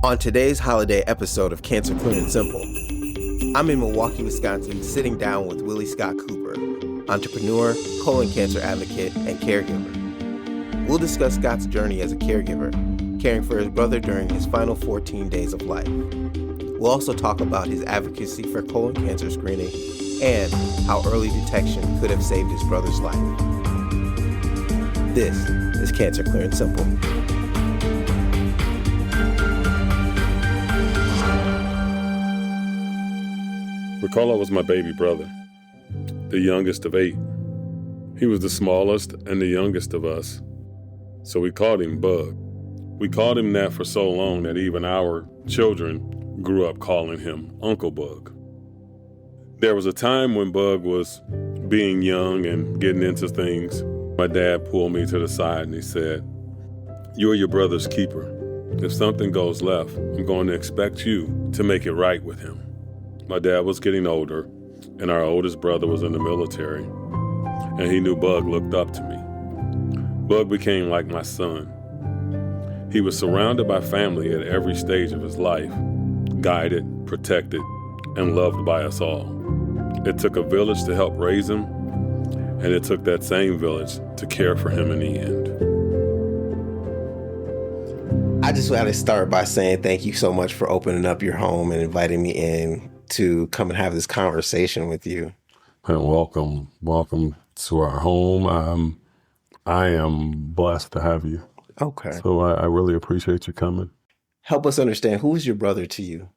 On today's holiday episode of Cancer Clear and Simple, I'm in Milwaukee, Wisconsin, sitting down with Willie Scott Cooper, entrepreneur, colon cancer advocate, and caregiver. We'll discuss Scott's journey as a caregiver, caring for his brother during his final 14 days of life. We'll also talk about his advocacy for colon cancer screening and how early detection could have saved his brother's life. This is Cancer Clear and Simple. Ricardo was my baby brother, the youngest of 8. He was the smallest and the youngest of us, so we called him Bug. We called him that for so long that even our children grew up calling him Uncle Bug. There was a time when Bug was being young and getting into things. My dad pulled me to the side and he said, "You're your brother's keeper. If something goes left, I'm going to expect you to make it right with him." My dad was getting older, and our oldest brother was in the military, and he knew Bug looked up to me. Bug became like my son. He was surrounded by family at every stage of his life, guided, protected, and loved by us all. It took a village to help raise him, and it took that same village to care for him in the end. I just want to start by saying thank you so much for opening up your home and inviting me in to come and have this conversation with you. And welcome to our home. I am blessed to have you. Okay. So I really appreciate you coming. Help us understand, who is your brother to you?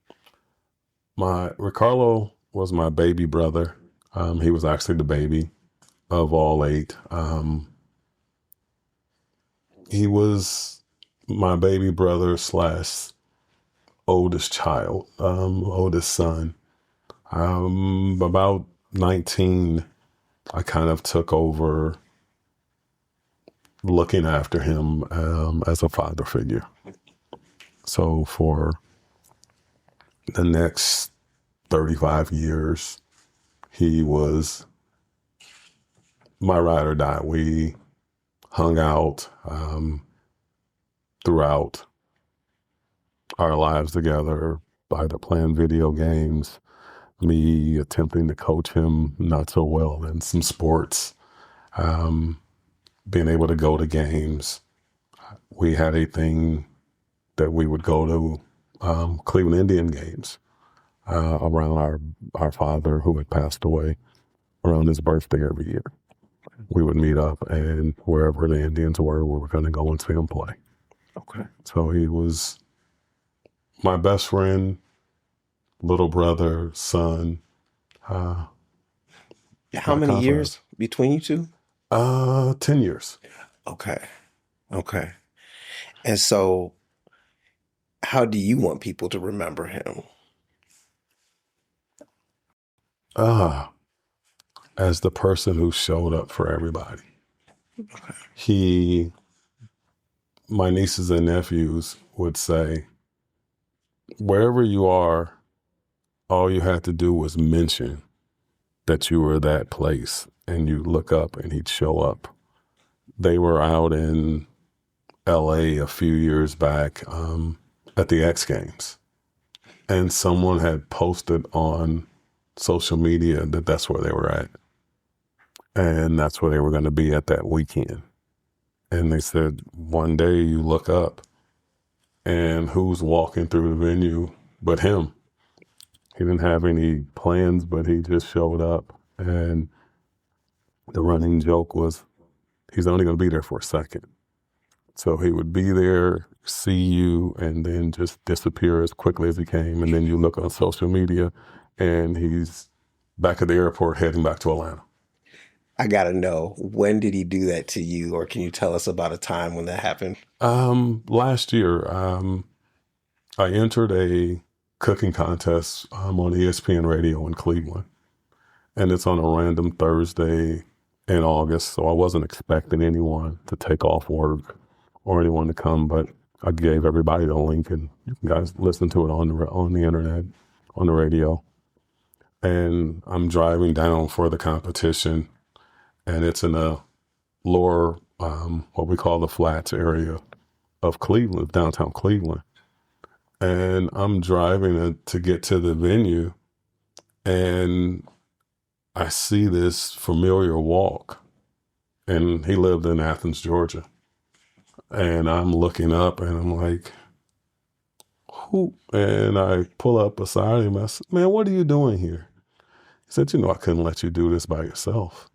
Ricardo was my baby brother. He was actually the baby of all 8. He was my baby brother / oldest child, oldest son. About 19, I kind of took over looking after him as a father figure. So for the next 35 years, he was my ride or die. We hung out throughout our lives together, either playing video games, me attempting to coach him not so well in some sports, being able to go to games. We had a thing that we would go to Cleveland Indian games around our father, who had passed away, around his birthday every year. We would meet up, and wherever the Indians were, we were going to go and see him play. Okay. So he was my best friend, little brother, son. How many years between you two? 10 years. Okay. And so how do you want people to remember him? As the person who showed up for everybody. Okay. My nieces and nephews would say, wherever you are, all you had to do was mention that you were that place, and you look up and he'd show up. They were out in LA a few years back at the X Games, and someone had posted on social media that that's where they were at, and that's where they were going to be at that weekend. And they said, one day you look up, and who's walking through the venue but him? He didn't have any plans, but he just showed up. And the running joke was, he's only going to be there for a second. So he would be there, see you, and then just disappear as quickly as he came. And then you look on social media, and he's back at the airport heading back to Atlanta. I got to know, when did he do that to you? Or can you tell us about a time when that happened? Last year, I entered a cooking contest on ESPN radio in Cleveland. And it's on a random Thursday in August. So I wasn't expecting anyone to take off work or anyone to come, but I gave everybody the link, and you can guys listen to it on the internet, on the radio. And I'm driving down for the competition, and it's in a lower, what we call the Flats area of Cleveland, downtown Cleveland. And I'm driving to get to the venue, and I see this familiar walk. And he lived in Athens, Georgia. And I'm looking up and I'm like, who? And I pull up beside him. I said, man, what are you doing here? He said, I couldn't let you do this by yourself.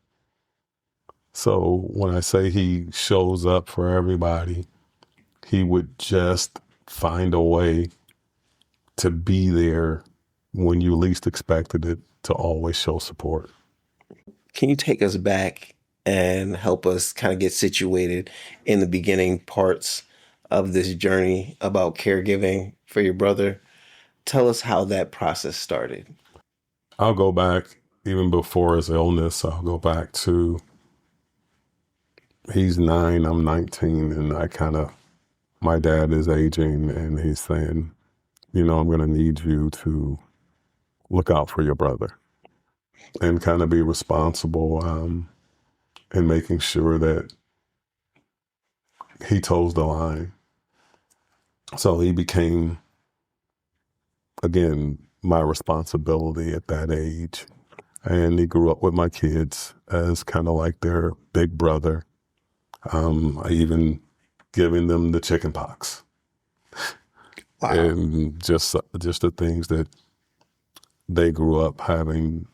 So when I say he shows up for everybody, he would just find a way to be there when you least expected it, to always show support. Can you take us back and help us kind of get situated in the beginning parts of this journey about caregiving for your brother? Tell us how that process started. I'll go back even before his illness. I'll go back to, he's 9, I'm 19, and my dad is aging, and he's saying, I'm going to need you to look out for your brother and kind of be responsible in making sure that he toes the line. So he became, again, my responsibility at that age. And he grew up with my kids as kind of like their big brother. I even giving them the chicken pox. Wow. And just the things that they grew up having,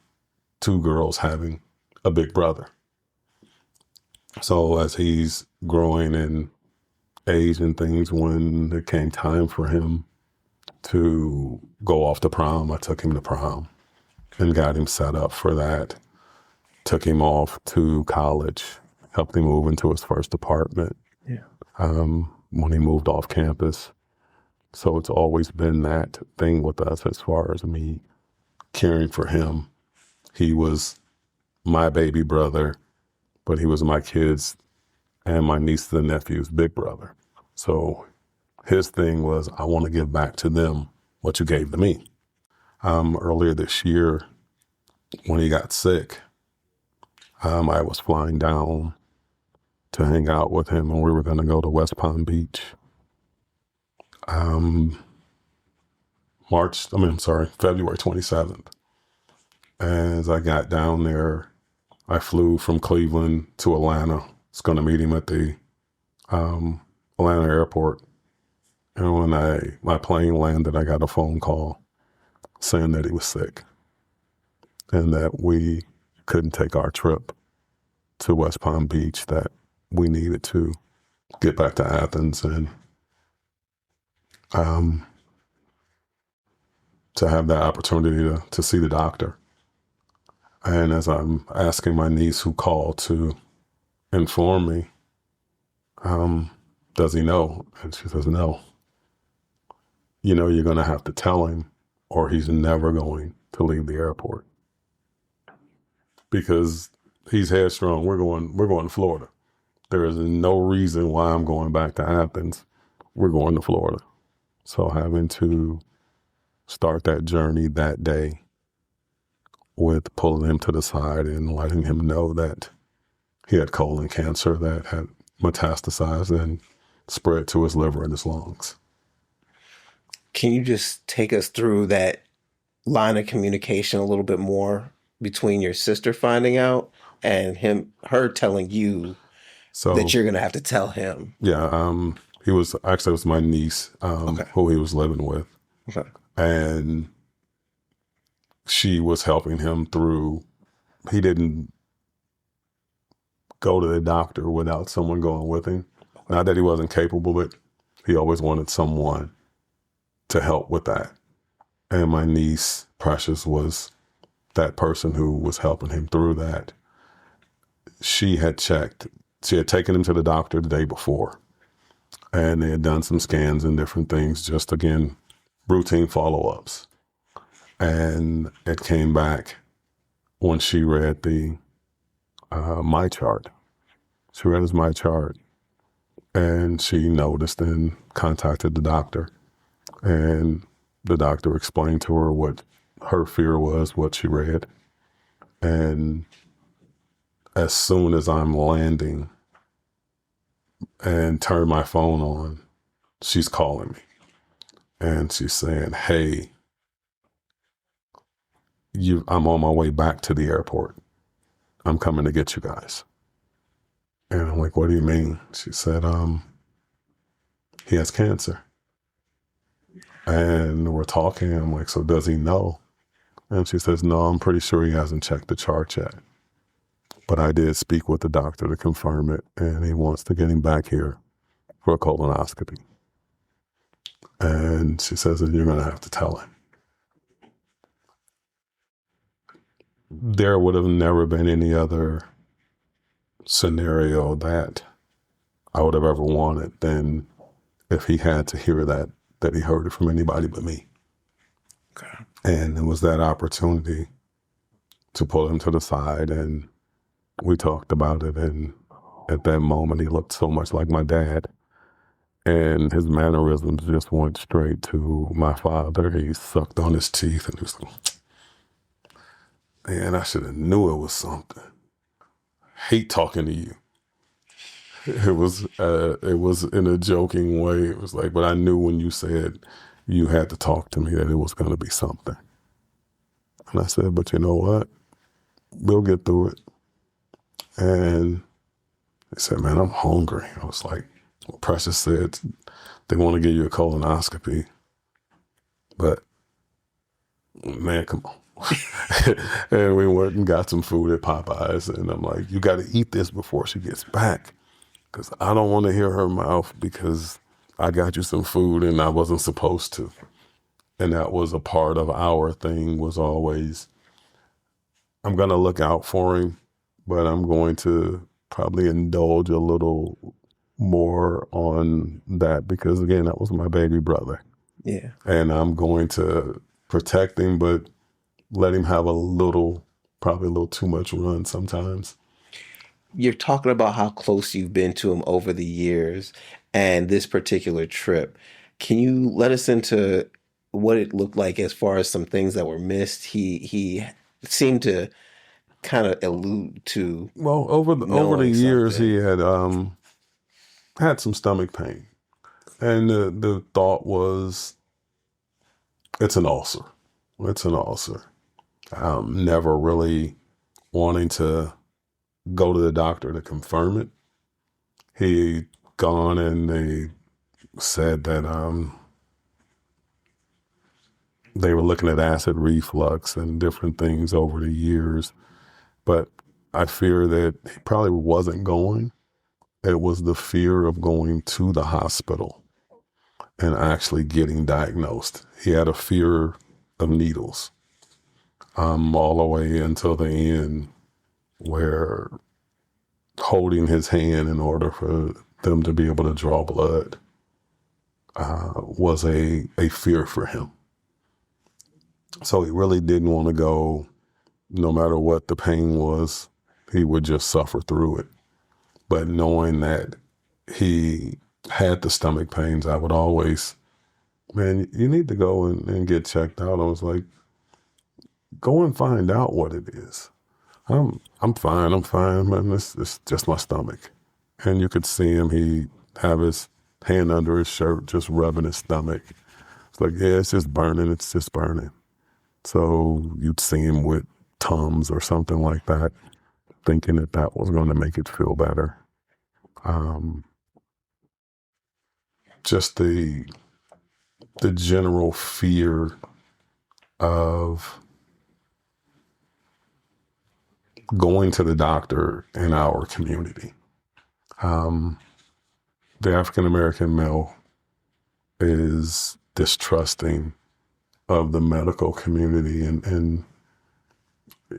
2 girls having a big brother. So as he's growing in age and things, when it came time for him to go off to prom, I took him to prom and got him set up for that. Took him off to college, helped him move into his first apartment. Yeah. When he moved off campus. So it's always been that thing with us as far as me caring for him. He was my baby brother, but he was my kids and my nieces and nephews' big brother. So his thing was, I want to give back to them what you gave to me. Earlier this year, when he got sick, I was flying down to hang out with him, and we were going to go to West Palm Beach. February 27th. As I got down there, I flew from Cleveland to Atlanta. I was going to meet him at the Atlanta airport. And when my plane landed, I got a phone call saying that he was sick and that we couldn't take our trip to West Palm Beach, that we needed to get back to Athens and to have that opportunity to see the doctor. And as I'm asking my niece who called to inform me, does he know? And she says, no. You're going to have to tell him, or he's never going to leave the airport. Because he's headstrong. We're going to Florida. There is no reason why I'm going back to Athens. We're going to Florida. So having to start that journey that day with pulling him to the side and letting him know that he had colon cancer that had metastasized and spread to his liver and his lungs. Can you just take us through that line of communication a little bit more between your sister finding out and her telling you that you're going to have to tell him? Yeah. It was my niece, who he was living with. Okay. And she was helping him through. He didn't go to the doctor without someone going with him. Not that he wasn't capable, but he always wanted someone to help with that. And my niece, Precious, was that person who was helping him through that. She had taken him to the doctor the day before, and they had done some scans and different things, just again, routine follow-ups. And it came back when she read the my chart. She read his my chart, and she noticed and contacted the doctor. And the doctor explained to her what her fear was, what she read. And as soon as I'm landing and turn my phone on, she's calling me. and she's saying, "Hey, I'm on my way back to the airport. I'm coming to get you guys." And I'm like, "What do you mean?" She said, "He has cancer." And we're talking. I'm like, "So does he know?" And she says, "No, I'm pretty sure he hasn't checked the chart yet. But I did speak with the doctor to confirm it, and he wants to get him back here for a colonoscopy." And she says that you're going to have to tell him. There would have never been any other scenario that I would have ever wanted than if he had to hear that he heard it from anybody but me. Okay. And it was that opportunity to pull him to the side, and we talked about it. And at that moment, he looked so much like my dad. And his mannerisms just went straight to my father. He sucked on his teeth and he was like, "Man, I should have knew it was something. Hate talking to you." It was in a joking way. It was like, but I knew when you said you had to talk to me that it was going to be something. And I said, "But you know what? We'll get through it." And they said, "Man, I'm hungry." I was like, well, Precious said they want to give you a colonoscopy, but man, come on. And we went and got some food at Popeyes, and I'm like, "You got to eat this before she gets back, because I don't want to hear her mouth because I got you some food and I wasn't supposed to." And that was a part of our thing, was always, I'm going to look out for him, but I'm going to probably indulge a little more on that because, again, that was my baby brother. Yeah. And I'm going to protect him, but let him have probably a little too much run sometimes. You're talking about how close you've been to him over the years and this particular trip. Can you let us into what it looked like as far as some things that were missed? He seemed to kind of allude to. Well, over the years, something. he had some stomach pain. And the thought was, it's an ulcer. It's an ulcer. Never really wanting to go to the doctor to confirm it. He gone and they said that they were looking at acid reflux and different things over the years. But I fear that he probably wasn't going. It was the fear of going to the hospital and actually getting diagnosed. He had a fear of needles all the way until the end, where holding his hand in order for them to be able to draw blood was a fear for him. So he really didn't want to go. No matter what the pain was, he would just suffer through it. But knowing that he had the stomach pains, I would always, "Man, you need to go and get checked out." I was like, "Go and find out what it is." I'm fine, man. It's just my stomach." And you could see him, he have his hand under his shirt, just rubbing his stomach. It's like, "Yeah, it's just burning. So you'd see him with Tums or something like that, thinking that was going to make it feel better. Just the general fear of going to the doctor in our community. The African-American male is distrusting of the medical community, and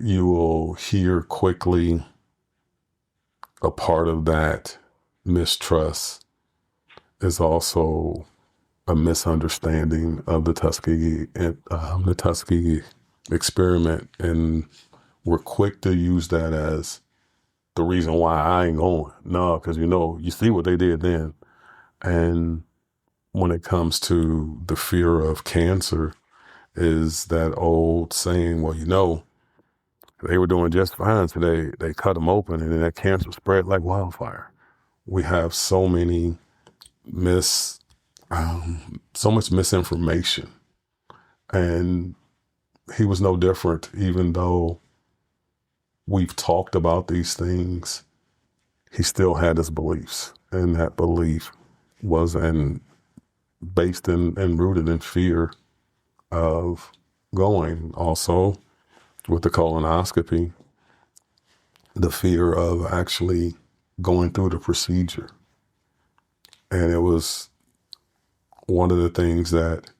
you will hear quickly a part of that mistrust is also a misunderstanding of the Tuskegee experiment, and we're quick to use that as the reason why I ain't going. No, because you see what they did then. And when it comes to the fear of cancer, is that old saying, well, they were doing just fine, so they cut them open, and then that cancer spread like wildfire. We have so many so much misinformation. And he was no different, even though we've talked about these things, he still had his beliefs. And that belief was based in and rooted in fear of going. Also, with the colonoscopy, the fear of actually going through the procedure. And it was one of the things that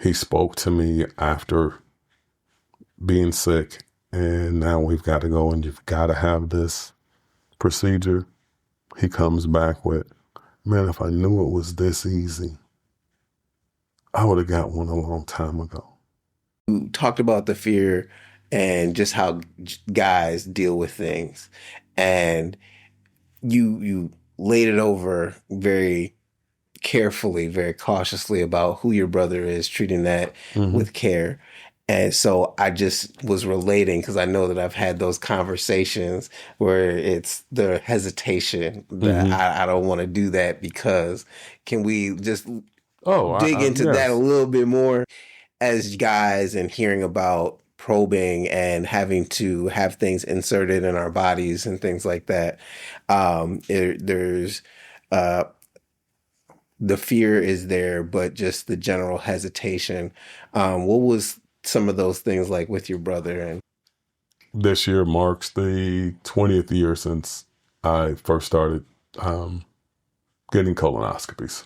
he spoke to me after being sick, and now we've got to go and you've got to have this procedure. He comes back with, man, if I knew it was this easy, I would have got one a long time ago. You talked about the fear and just how guys deal with things. And you laid it over very carefully, very cautiously about who your brother is, treating that with care. And so I just was relating because I know that I've had those conversations where it's the hesitation that I don't want to do that because can we just dig into that a little bit more as guys and hearing about probing and having to have things inserted in our bodies and things like that. There's the fear is there, but just the general hesitation. What was some of those things like with your brother? And this year marks the 20th year since I first started getting colonoscopies.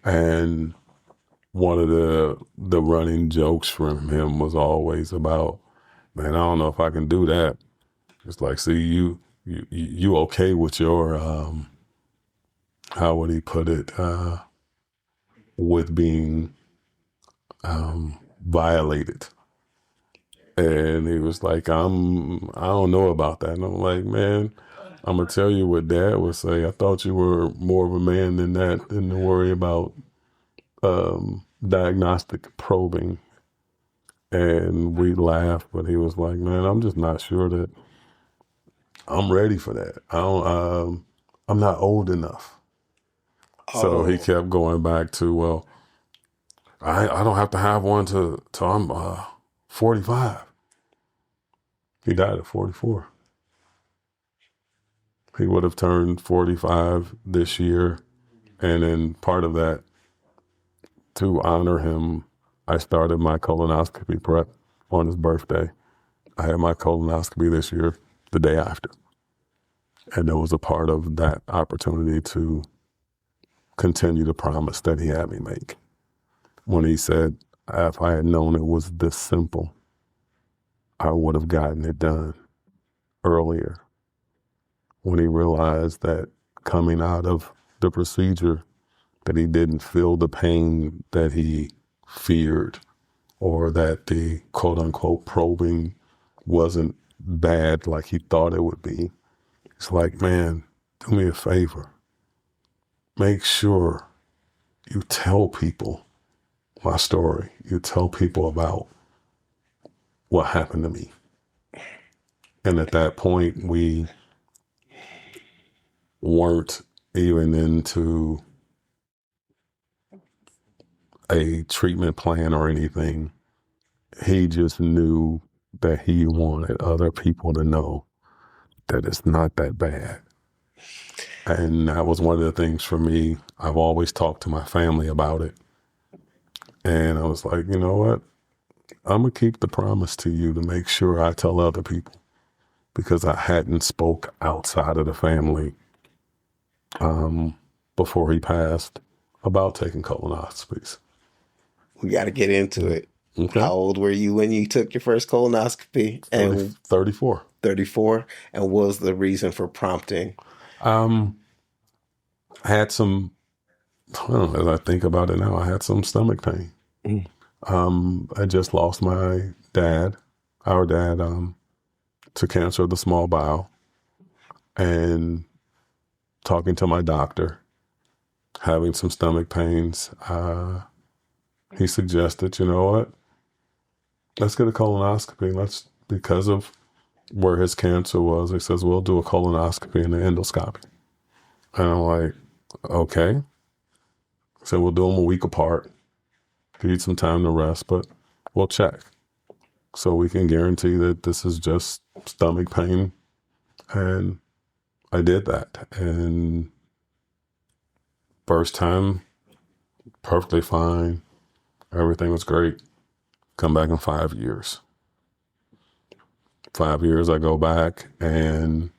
And one of the running jokes from him was always about, man, I don't know if I can do that. It's like, see, you okay with your, how would he put it, with being violated. And he was like, I don't know about that. And I'm like, man, I'm going to tell you what Dad would say. I thought you were more of a man than that, than to worry about diagnostic probing. And we laughed, but he was like, man, I'm just not sure that I'm ready for that. I'm not old enough. So he kept going back to, well, I don't have to have one till I'm 45. He died at 44. He would have turned 45 this year. And then part of that, to honor him, I started my colonoscopy prep on his birthday. I had my colonoscopy this year, the day after. And there was a part of that opportunity to continue the promise that he had me make. When he said, if I had known it was this simple, I would have gotten it done earlier. When he realized that coming out of the procedure, that he didn't feel the pain that he feared, or that the quote unquote probing wasn't bad like he thought it would be. It's like, man, do me a favor. Make sure you tell people my story. You tell people about what happened to me. And at that point, we weren't even into a treatment plan or anything. He just knew that he wanted other people to know that it's not that bad. And that was one of the things for me. I've always talked to my family about it. And I was like, you know what? I'm going to keep the promise to you to make sure I tell other people, because I hadn't spoke outside of the family before he passed about taking colonoscopies. We got to get into it. Okay. How old were you when you took your first colonoscopy? And 34. 34. And what was the reason for prompting? I had some, as I think about it now, I had some stomach pain. I just lost my dad, our dad, to cancer of the small bowel. And talking to my doctor, having some stomach pains, he suggested, you know what, let's get a colonoscopy. Because of where his cancer was, he says, we'll do a colonoscopy and an endoscopy. And I'm like, okay. So we'll do them a week apart. Need some time to rest, but we'll check. So we can guarantee that this is just stomach pain. And I did that. And first time, perfectly fine. Everything was great. Come back in 5 years. 5 years, I go back and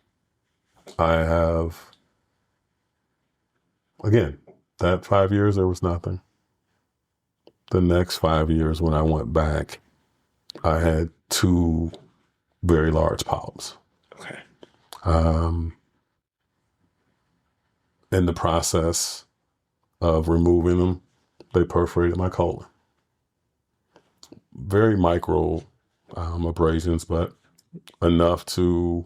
I have, again, that 5 years, there was nothing. The next 5 years, when I went back, I had 2 very large polyps. Okay. In the process of removing them, they perforated my colon. Very micro abrasions, but enough to,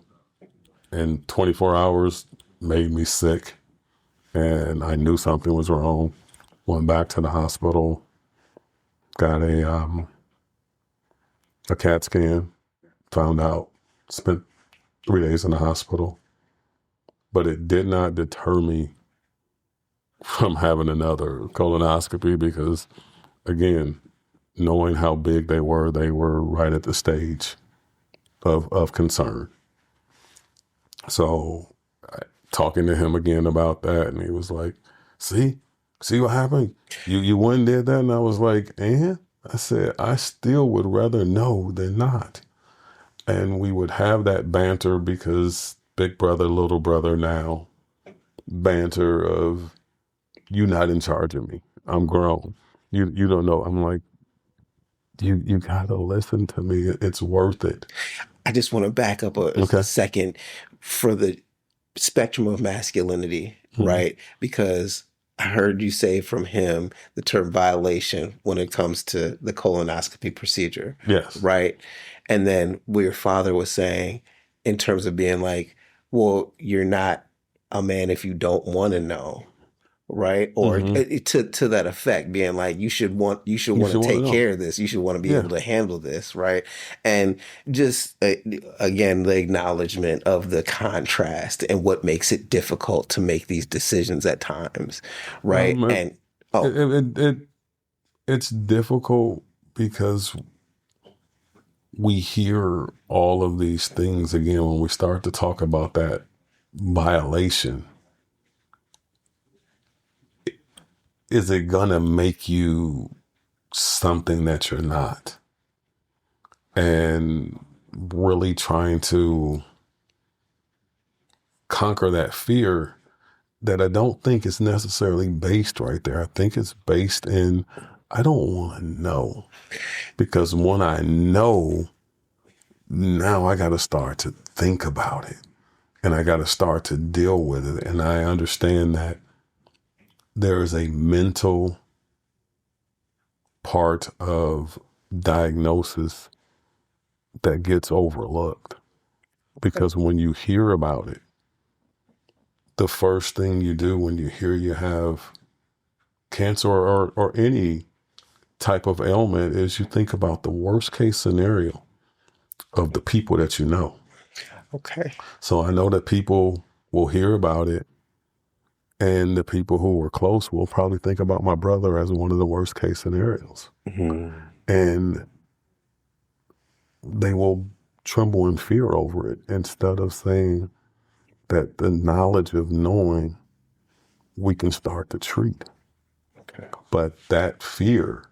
in 24 hours, made me sick. And I knew something was wrong. Went back to the hospital, got a CAT scan, found out, spent 3 days in the hospital. But it did not deter me from having another colonoscopy because, again, knowing how big they were right at the stage of concern. So talking to him again about that, and he was like, see what happened? You went and did that? And I was like, and? I said, I still would rather know than not. And we would have that banter because big brother, little brother now, banter of, you not in charge of me. I'm grown. You don't know. I'm like, you gotta listen to me. It's worth it. I just want to back up a second for the spectrum of masculinity, right? Because I heard you say from him the term violation when it comes to the colonoscopy procedure. Yes. Right. And then what your father was saying in terms of being like, well, you're not a man if you don't want to know. Right. Or to that effect, being like, you should want to take care of this. You should want to be able to handle this. Right. And just again, the acknowledgement of the contrast and what makes it difficult to make these decisions at times. Right. It's difficult because we hear all of these things again when we start to talk about that violation. Is it gonna make you something that you're not? And really trying to conquer that fear that I don't think is necessarily based right there. I think it's based in, I don't want to know. Because when I know, now I got to start to think about it. And I got to start to deal with it. And I understand that there is a mental part of diagnosis that gets overlooked. Because when you hear about it, the first thing you do when you hear you have cancer or any type of ailment is you think about the worst case scenario of the people that you know. Okay. So I know that people will hear about it, and the people who were close will probably think about my brother as one of the worst case scenarios. And they will tremble in fear over it instead of saying that the knowledge of knowing we can start to treat. Okay. But that fear,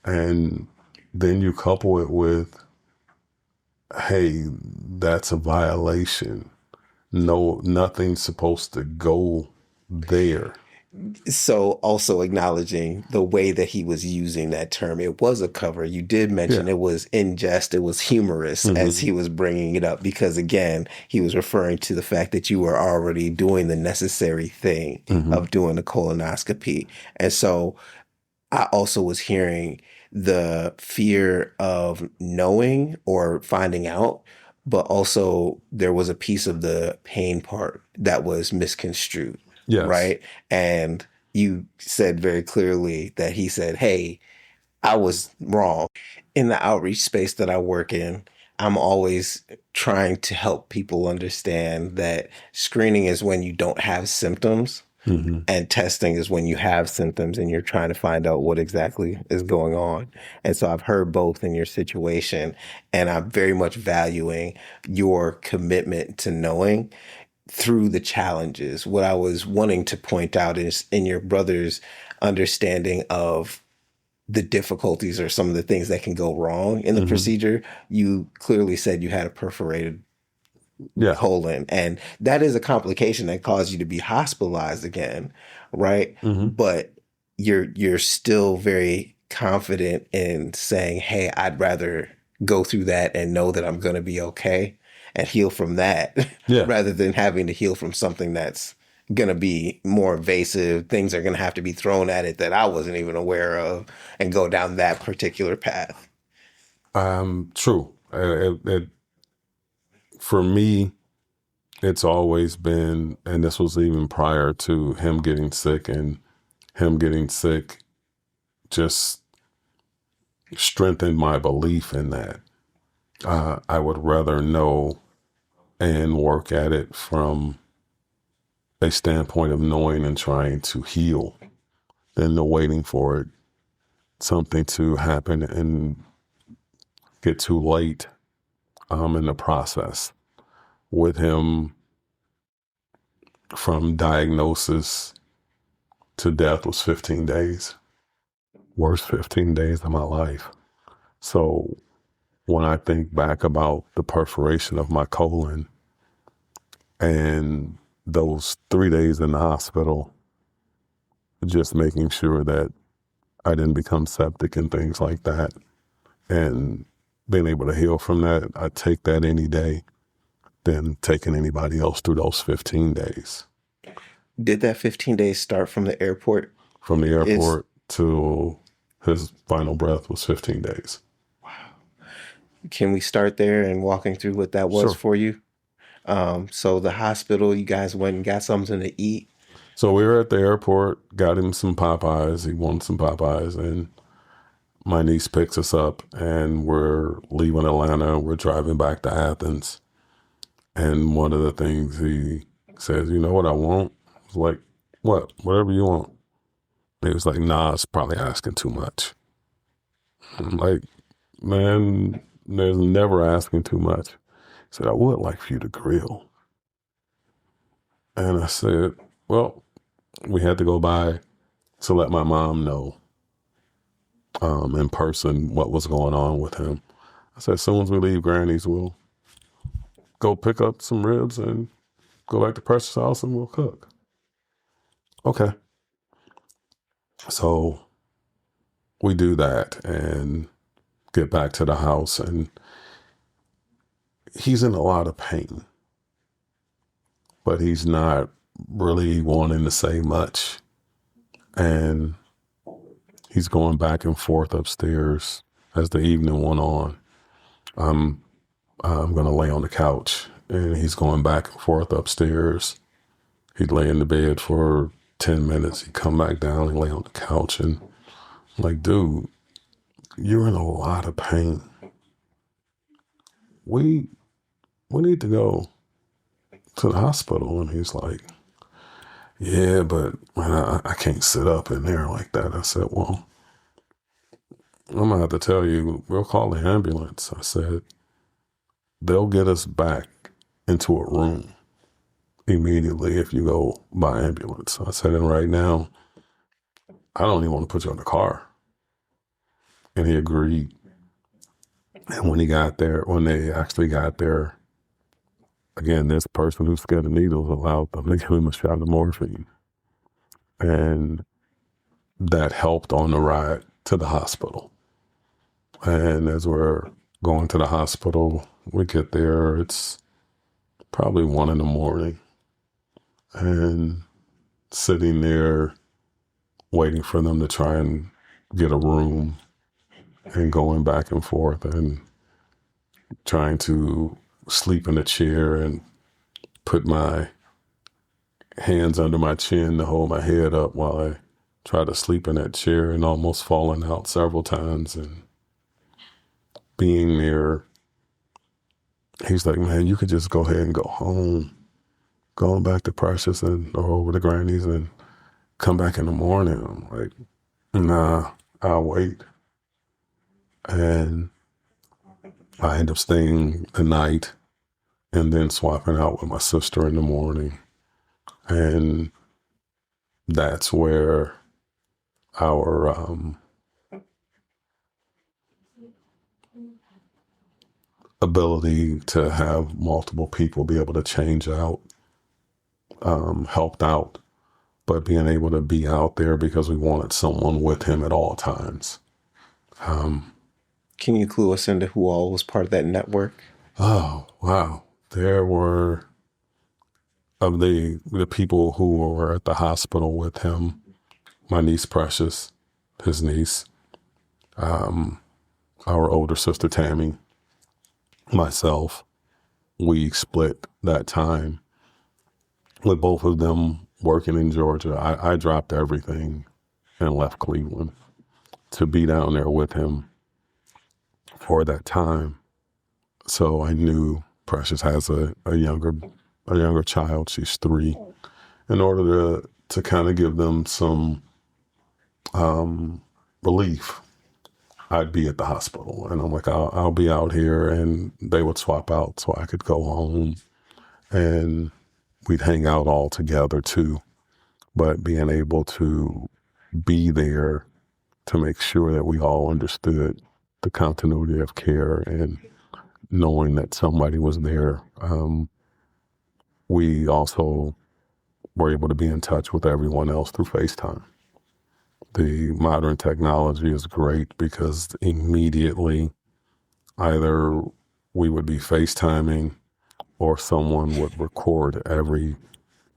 and then you couple it with, hey, that's a violation. No, nothing's supposed to go there. So also acknowledging the way that he was using that term. It was a cover. You did mention it was in jest. It was humorous as he was bringing it up because, again, he was referring to the fact that you were already doing the necessary thing of doing the colonoscopy. And so I also was hearing the fear of knowing or finding out, but also there was a piece of the pain part that was misconstrued. Yes. Right. And you said very clearly that he said, hey, I was wrong. In the outreach space that I work in, I'm always trying to help people understand that screening is when you don't have symptoms. Mm-hmm. And testing is when you have symptoms and you're trying to find out what exactly is going on. And so I've heard both in your situation, and I'm very much valuing your commitment to knowing through the challenges. What I was wanting to point out is in your brother's understanding of the difficulties or some of the things that can go wrong in the procedure, you clearly said you had a perforated colon, and that is a complication that caused you to be hospitalized again, right? But you're still very confident in saying, hey, I'd rather go through that and know that I'm going to be okay and heal from that rather than having to heal from something that's going to be more invasive. Things are going to have to be thrown at it that I wasn't even aware of, and go down that particular path. True. For me, it's always been, and this was even prior to him getting sick, and him getting sick just strengthened my belief in that. I would rather know and work at it from a standpoint of knowing and trying to heal than the waiting for it, something to happen and get too late in the process. With him, from diagnosis to death was 15 days. Worst 15 days of my life. So when I think back about the perforation of my colon and those 3 days in the hospital, just making sure that I didn't become septic and things like that, and being able to heal from that, I take that any day than taking anybody else through those 15 days. Did that 15 days start from the airport? From the airport to his final breath was 15 days. Wow. Can we start there and walking through what that was for you? So the hospital, you guys went and got something to eat? So we were at the airport, got him some Popeyes. He wanted some Popeyes, and my niece picks us up, and we're leaving Atlanta. We're driving back to Athens. And one of the things he says, you know what I want? I was like, what? Whatever you want. And he was like, nah, it's probably asking too much. I'm like, man, there's never asking too much. He said, I would like for you to grill. And I said, well, we had to go by to let my mom know in person what was going on with him. I said, as soon as we leave Granny's, we'll go pick up some ribs and go back to Precious' house and we'll cook. Okay. So we do that and get back to the house, and he's in a lot of pain, but he's not really wanting to say much. And he's going back and forth upstairs as the evening went on. I'm going to lay on the couch, and he's going back and forth upstairs. He'd lay in the bed for 10 minutes. He'd come back down and lay on the couch. And I'm like, dude, you're in a lot of pain. We need to go to the hospital. And he's like, yeah, but man, I can't sit up in there like that. I said, well, I'm going to have to tell you, we'll call the ambulance. I said, they'll get us back into a room immediately if you go by ambulance. I said, and right now, I don't even want to put you in the car. And he agreed. And when he got there, when they actually got there, again, this person who's scared of needles allowed them to give him a shot of morphine. And that helped on the ride to the hospital. And as we're going to the hospital, we get there, it's probably 1 a.m. And sitting there waiting for them to try and get a room and going back and forth and trying to sleep in a chair and put my hands under my chin to hold my head up while I try to sleep in that chair, and almost falling out several times. And being there, he's like, man, you could just go ahead and go home, going back to Precious or over to Granny's, and come back in the morning. I'm like, nah, I'll wait. And I end up staying the night and then swapping out with my sister in the morning. And that's where our ability to have multiple people be able to change out helped out. But being able to be out there because we wanted someone with him at all times. Can you clue us into who all was part of that network? Oh, wow. There were, of the people who were at the hospital with him, my niece Precious, his niece, our older sister Tammy, myself. We split that time with both of them working in Georgia. I dropped everything and left Cleveland to be down there with him for that time. So I knew Precious has a younger child. She's 3. In order to kind of give them some relief, I'd be at the hospital, and I'm like, I'll be out here, and they would swap out so I could go home, and we'd hang out all together too. But being able to be there to make sure that we all understood the continuity of care and knowing that somebody was there. We also were able to be in touch with everyone else through FaceTime. The modern technology is great because immediately either we would be FaceTiming or someone would record every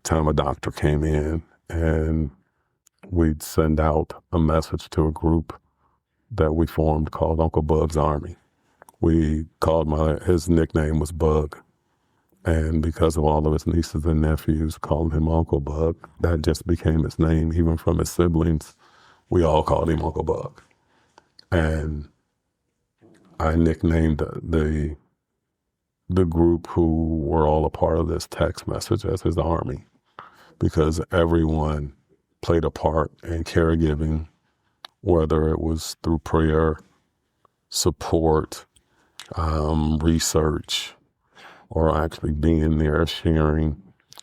time a doctor came in, and we'd send out a message to a group that we formed called Uncle Bug's Army. We called his nickname was Bug. And because of all of his nieces and nephews calling him Uncle Bug, that just became his name. Even from his siblings, we all called him Uncle Bug. And I nicknamed the group who were all a part of this text message as his army, because everyone played a part in caregiving, whether it was through prayer, support, research, or actually being there, sharing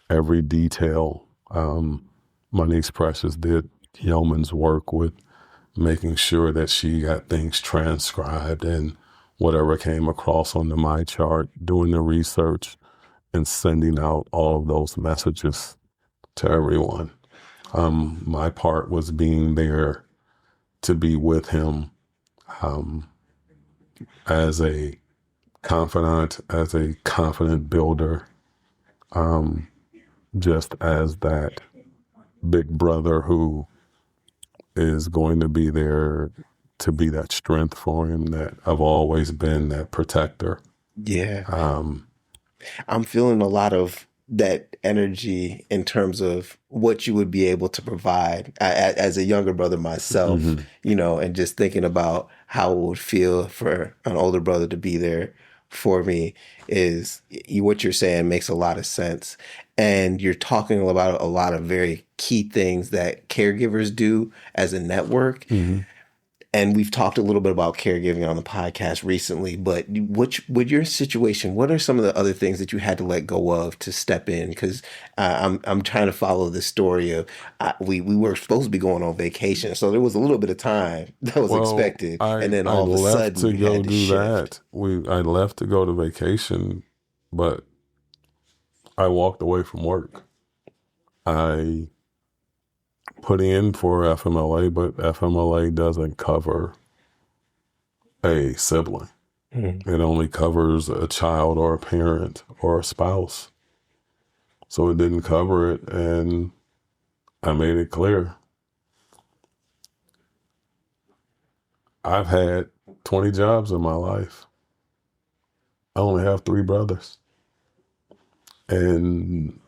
every detail. My niece Precious did yeoman's work with making sure that she got things transcribed and whatever came across on the My Chart, doing the research and sending out all of those messages to everyone. My part was being there to be with him as a confidant, as a confident builder, just as that big brother who is going to be there to be that strength for him, that I've always been that protector. Yeah. I'm feeling a lot of that energy in terms of what you would be able to provide as a younger brother myself, and just thinking about how it would feel for an older brother to be there for me is what you're saying makes a lot of sense. And you're talking about a lot of very key things that caregivers do as a network. And we've talked a little bit about caregiving on the podcast recently, but with your situation, what are some of the other things that you had to let go of to step in? Because I'm trying to follow the story of we were supposed to be going on vacation, so there was a little bit of time that was expected, and then all of a sudden you had to shift. I left to go to vacation, but I walked away from work. I put in for FMLA, but FMLA doesn't cover a sibling. It only covers a child or a parent or a spouse. So it didn't cover it, and I made it clear. I've had 20 jobs in my life. I only have 3 brothers. And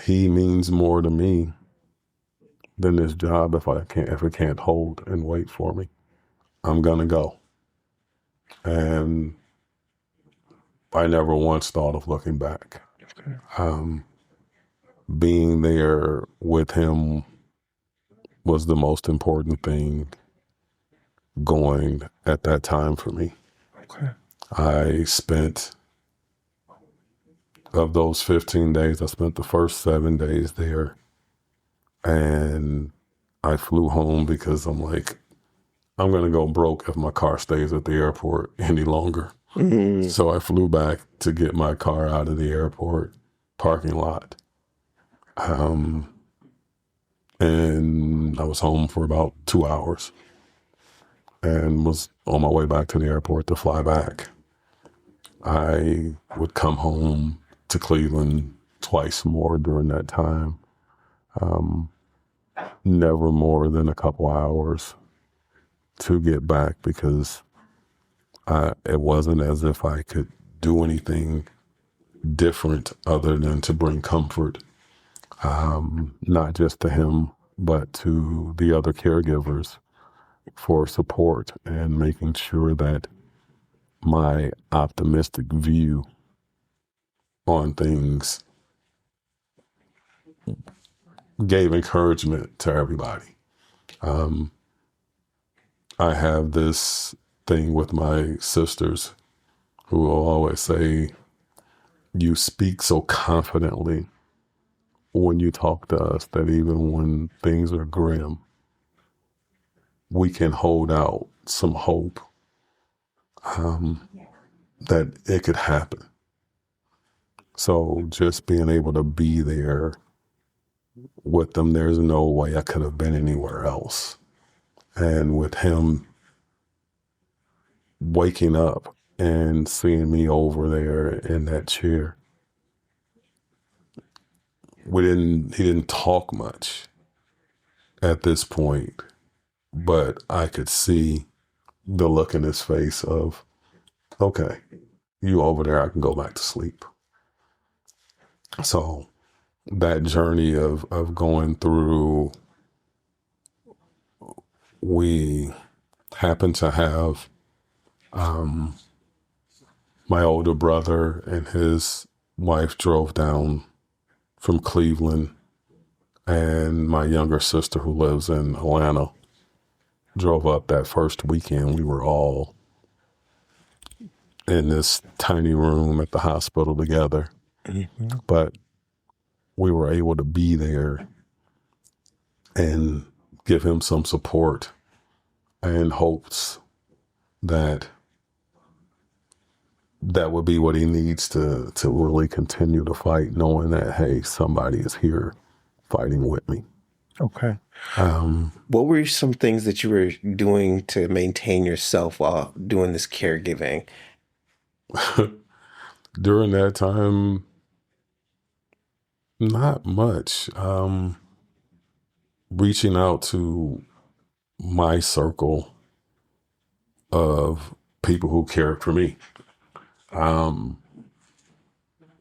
he means more to me than this job if it can't hold and wait for me. I'm gonna go. And I never once thought of looking back. Being there with him was the most important thing going at that time for me. Okay. I spent, of those 15 days, I spent the first 7 days there, and I flew home because I'm like, I'm going to go broke if my car stays at the airport any longer. Mm-hmm. So I flew back to get my car out of the airport parking lot. And I was home for about 2 hours and was on my way back to the airport to fly back. I would come home to Cleveland twice more during that time. Never more than a couple hours to get back, because it wasn't as if I could do anything different other than to bring comfort, not just to him, but to the other caregivers, for support and making sure that my optimistic view on things gave encouragement to everybody. I have this thing with my sisters who will always say, you speak so confidently when you talk to us that even when things are grim, we can hold out some hope that it could happen. So just being able to be there with them, there's no way I could have been anywhere else. And with him waking up and seeing me over there in that chair, he didn't talk much at this point, but I could see the look in his face of, okay, you over there, I can go back to sleep. So that journey of going through, we happened to have my older brother and his wife drove down from Cleveland, and my younger sister, who lives in Atlanta, drove up that first weekend. We were all in this tiny room at the hospital together, but we were able to be there and give him some support and hopes that that would be what he needs to really continue to fight, knowing that, hey, somebody is here fighting with me. Okay. What were some things that you were doing to maintain yourself while doing this caregiving? During that time, not much. Reaching out to my circle of people who cared for me.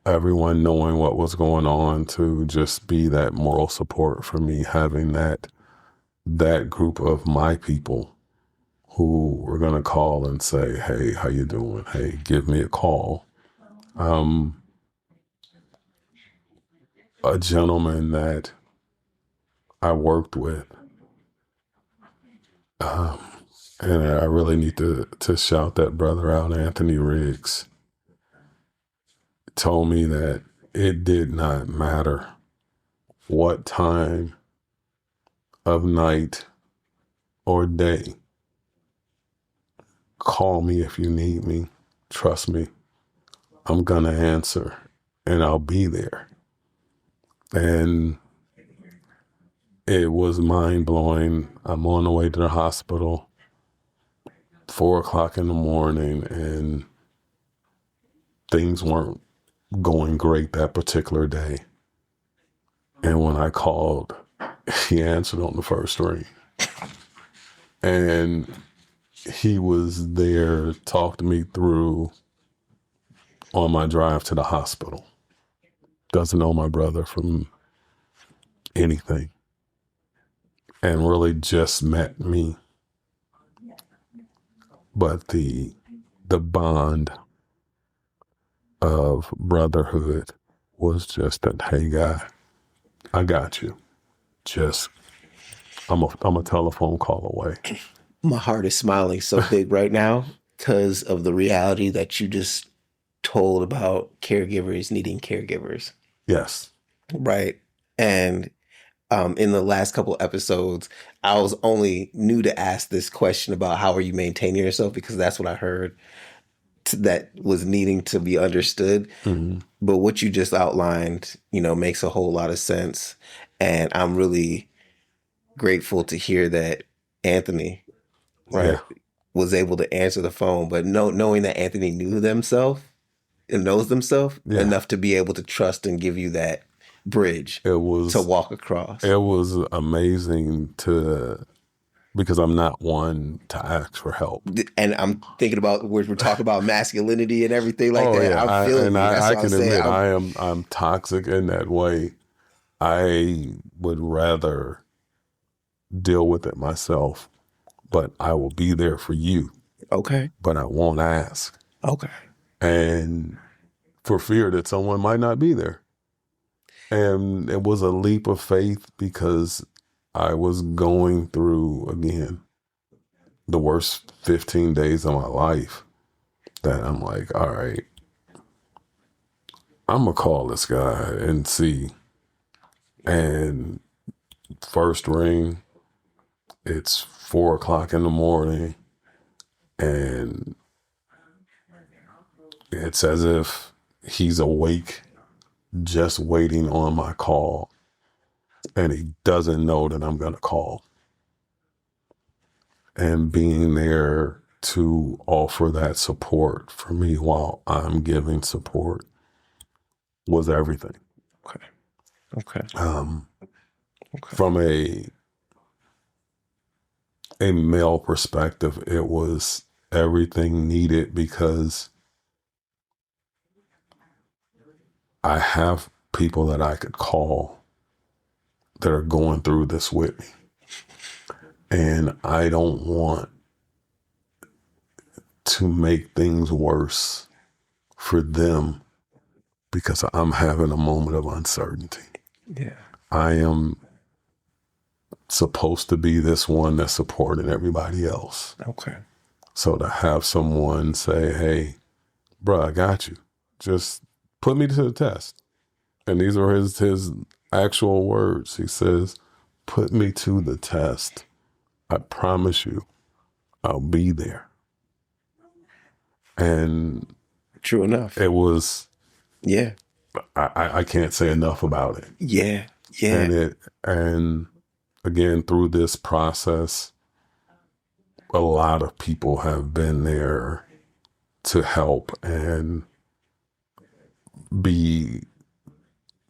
Everyone knowing what was going on, to just be that moral support for me, having that group of my people who were going to call and say, hey, how you doing? Hey, give me a call. A gentleman that I worked with, and I really need to shout that brother out, Anthony Riggs, told me that it did not matter what time of night or day. Call me if you need me. Trust me, I'm gonna answer and I'll be there. And it was mind blowing. I'm on the way to the hospital, 4:00 in the morning, and things weren't going great that particular day. And when I called, he answered on the first ring. And he was there, talked me through on my drive to the hospital. Doesn't know my brother from anything. And really just met me. But the bond of brotherhood was just that, hey, guy, I got you. Just I'm a telephone call away. My heart is smiling so big right now because of the reality that you just told about caregivers needing caregivers. Yes. Right. And in the last couple episodes, I was only new to ask this question about how are you maintaining yourself, because that's what I heard that was needing to be understood. Mm-hmm. But what you just outlined, makes a whole lot of sense. And I'm really grateful to hear that Anthony, right, was able to answer the phone, but knowing that Anthony knew themselves and knows themselves enough to be able to trust and give you that bridge to walk across. It was amazing because I'm not one to ask for help. And I'm thinking about we're talking about masculinity and everything like that. Yeah. I'm feeling I can admit I'm toxic in that way. I would rather deal with it myself, but I will be there for you. Okay. But I won't ask. Okay. And for fear that someone might not be there. And it was a leap of faith because I was going through, again, the worst 15 days of my life, that I'm like, all right, I'm going to call this guy and see. And first ring, it's 4:00 in the morning, and it's as if he's awake, just waiting on my call, and he doesn't know that I'm going to call. And being there to offer that support for me while I'm giving support was everything. Okay. From a male perspective, it was everything needed because I have people that I could call that are going through this with me. And I don't want to make things worse for them because I'm having a moment of uncertainty. Yeah. I am supposed to be this one that's supporting everybody else. Okay. So to have someone say, hey, bro, I got you. Just put me to the test. And these are his actual words. He says, put me to the test. I promise you, I'll be there. And true enough. It was, yeah. I can't say enough about it. Yeah. Yeah. And again, through this process, a lot of people have been there to help and be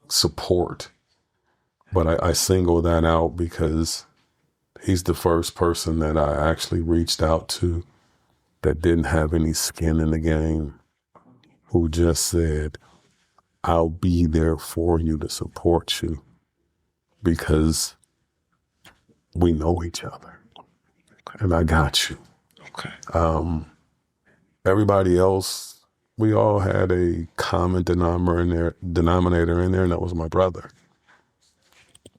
support. But I single that out because he's the first person that I actually reached out to that didn't have any skin in the game, who just said, I'll be there for you to support you because we know each other. Okay. And I got you. Okay. Everybody else, we all had a common denominator in there, and that was my brother.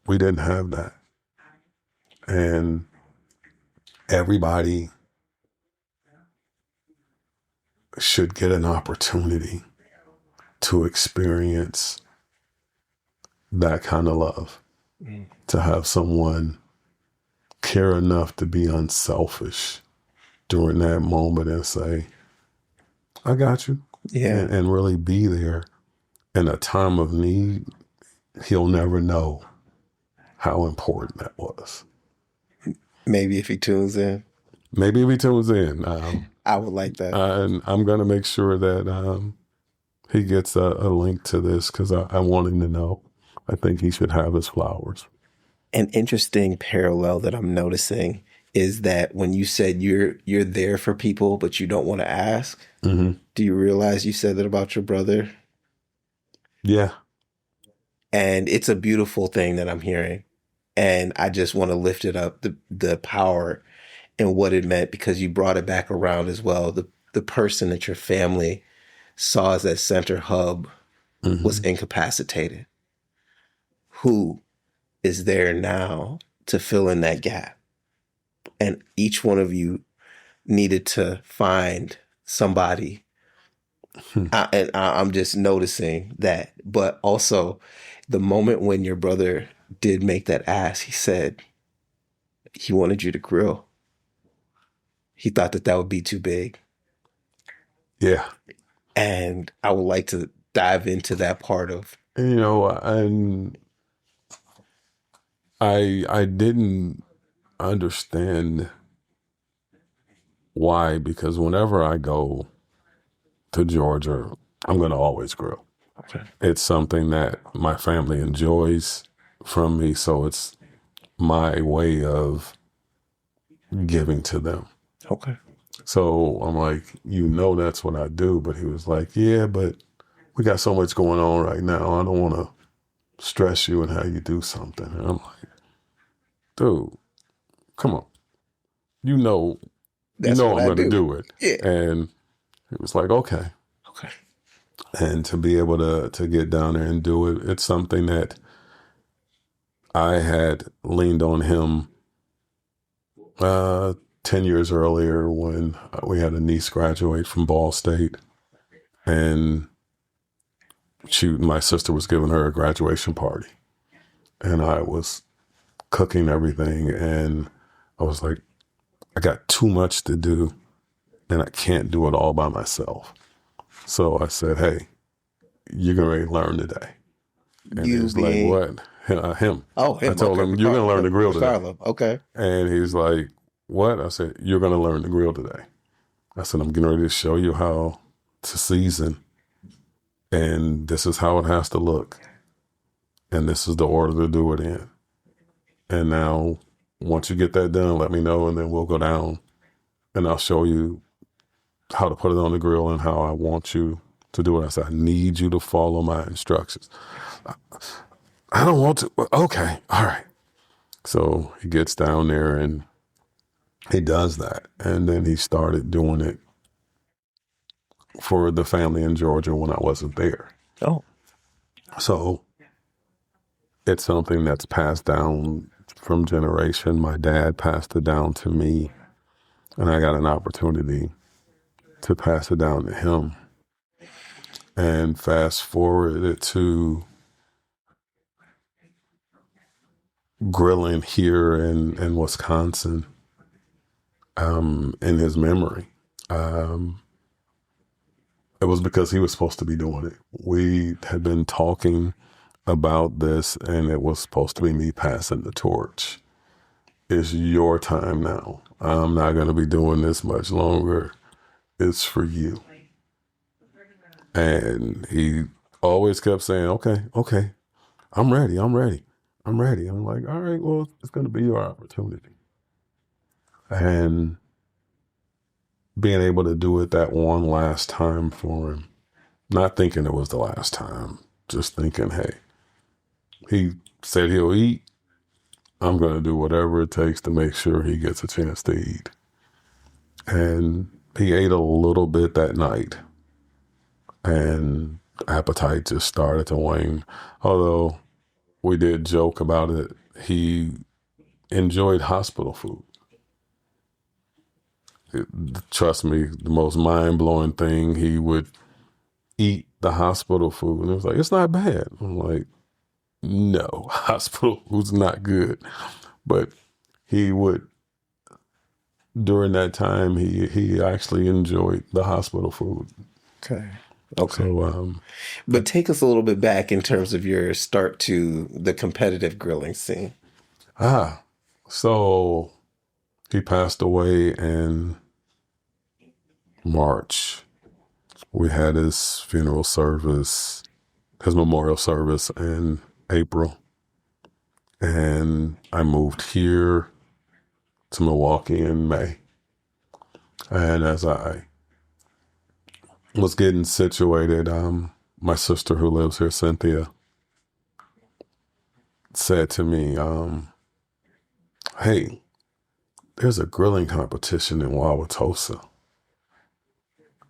We didn't have that. And everybody should get an opportunity to experience that kind of love, to have someone care enough to be unselfish during that moment and say, I got you. Yeah. And really be there in a time of need. He'll never know how important that was. Maybe if he tunes in. Maybe if he tunes in. I would like that. And I'm going to make sure that he gets a link to this because I want him to know. I think he should have his flowers. An interesting parallel that I'm noticing is that when you said you're there for people, but you don't want to ask, do you realize you said that about your brother? Yeah. And it's a beautiful thing that I'm hearing. And I just want to lift it up, the power and what it meant, because you brought it back around as well. The person that your family saw as that center hub was incapacitated, who is there now to fill in that gap. And each one of you needed to find somebody. I'm just noticing that. But also, the moment when your brother did make that ask, he said he wanted you to grill. He thought that would be too big. Yeah. And I would like to dive into that part of. You know, and I didn't understand why, because whenever I go to Georgia, I'm going to always grill. Okay. It's something that my family enjoys from me, so it's my way of giving to them. Okay. So I'm like, that's what I do. But he was like, yeah, but we got so much going on right now. I don't want to stress you in how you do something. And I'm like, dude, come on. I'm going to do it. Yeah. And he was like, okay. Okay. And to be able to get down there and do it, it's something that I had leaned on him 10 years earlier when we had a niece graduate from Ball State. And my sister was giving her a graduation party. And I was cooking everything. And I was like, I got too much to do and I can't do it all by myself. So I said, hey, you're going to learn today. And he was like, what? Him. Oh, him. I told him, you're going to learn to grill today. Okay. And he's like, what? I said, you're going to learn to grill today. I said, I'm getting ready to show you how to season. And this is how it has to look. And this is the order to do it in. And now, once you get that done, let me know, and then we'll go down and I'll show you how to put it on the grill and how I want you to do it. I said, I need you to follow my instructions. I don't want to. Okay. All right. So he gets down there and he does that. And then he started doing it for the family in Georgia when I wasn't there. Oh. So it's something that's passed down from generation. My dad passed it down to me, and I got an opportunity to pass it down to him. And fast forward it to grilling here in Wisconsin, in his memory. It was because he was supposed to be doing it. We had been talking about this, and it was supposed to be me passing the torch. It's your time now. I'm not going to be doing this much longer. It's for you. And he always kept saying, okay, I'm ready. I'm like, all right, well, it's going to be your opportunity. And being able to do it that one last time for him, not thinking it was the last time, just thinking, hey, he said he'll eat. I'm going to do whatever it takes to make sure he gets a chance to eat. And he ate a little bit that night. And appetite just started to wane. Although we did joke about it, he enjoyed hospital food. Trust me, the most mind-blowing thing, he would eat the hospital food. And it was like, it's not bad. I'm like, no, hospital food's not good. But he would, during that time, he actually enjoyed the hospital food. Okay. So, but take us a little bit back in terms of your start to the competitive grilling scene. So he passed away in March. We had his funeral service, his memorial service in April. And I moved here to Milwaukee in May. And as I was getting situated, my sister who lives here, Cynthia, said to me, hey, there's a grilling competition in Wauwatosa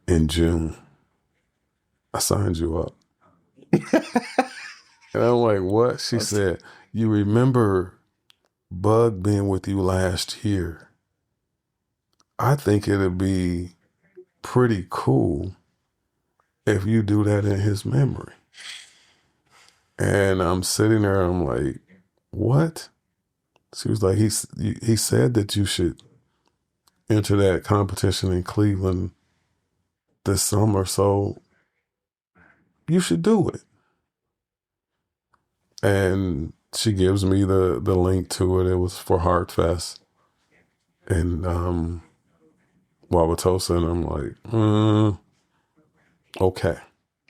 in June. I signed you up. And I'm like, what? She said, you remember Bug being with you last year, I think it'd be pretty cool if you do that in his memory. And I'm sitting there, I'm like, what? She was like, he said that you should enter that competition in Cleveland this summer, so you should do it. And she gives me the link to it. It was for Heartfest in Wauwatosa, and I'm like, okay.